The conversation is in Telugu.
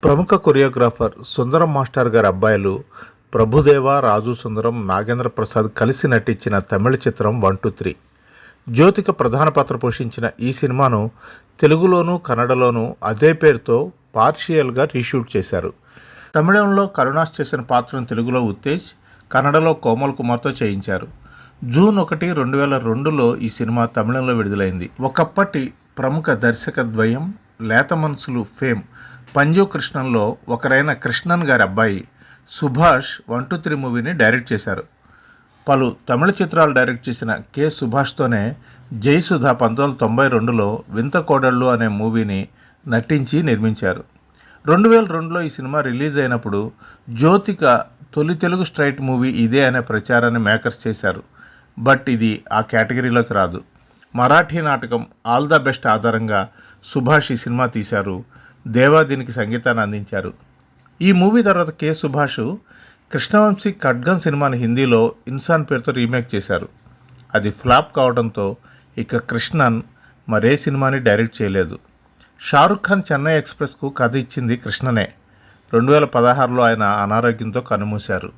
ప్రముఖ కొరియోగ్రాఫర్ సుందరం మాస్టర్ గారి అబ్బాయిలు ప్రభుదేవా, రాజు సుందరం, నాగేంద్ర ప్రసాద్ కలిసి నటించిన తమిళ చిత్రం 1, 2, 3. జ్యోతిక ప్రధాన పాత్ర పోషించిన ఈ సినిమాను తెలుగులోనూ కన్నడలోనూ అదే పేరుతో పార్షియల్గా రీషూట్ చేశారు. తమిళంలో కరుణాస్ చేసిన పాత్రను తెలుగులో ఉత్తేజ్, కన్నడలో కోమల్ కుమార్తో చేయించారు. జూన్ 1, 2002లో ఈ సినిమా తమిళంలో విడుదలైంది. ఒకప్పటి ప్రముఖ దర్శకద్వయం లేత మనసులు ఫేమ్ పంజు కృష్ణన్లో ఒకరైన కృష్ణన్ గారి అబ్బాయి సుభాష్ 1, 2, 3 మూవీని డైరెక్ట్ చేశారు. పలు తమిళ చిత్రాలు డైరెక్ట్ చేసిన కె సుభాష్తోనే జయసుధ 1992లో వింత కోడళ్ళు అనే మూవీని నటించి నిర్మించారు. 2002లో ఈ సినిమా రిలీజ్ అయినప్పుడు జ్యోతిక తొలి తెలుగు స్ట్రైట్ మూవీ ఇదే అనే ప్రచారాన్ని మేకర్స్ చేశారు. బట్ ఇది ఆ కేటగిరీలోకి రాదు. మరాఠీ నాటకం ఆల్ ద బెస్ట్ ఆధారంగా సుభాష్ ఈ సినిమా తీశారు. దేవా దీనికి సంగీతాన్ని అందించారు. ఈ మూవీ తర్వాత కె సుభాష్ కృష్ణవంశీ ఖడ్గన్ సినిమాని హిందీలో ఇన్సాన్ పేరుతో రీమేక్ చేశారు. అది ఫ్లాప్ కావడంతో ఇక కృష్ణన్ మరే సినిమాని డైరెక్ట్ చేయలేదు. షారుఖ్ ఖాన్ చెన్నై ఎక్స్ప్రెస్కు కథ ఇచ్చింది కృష్ణనే. 2016లో ఆయన అనారోగ్యంతో కన్నుమూశారు.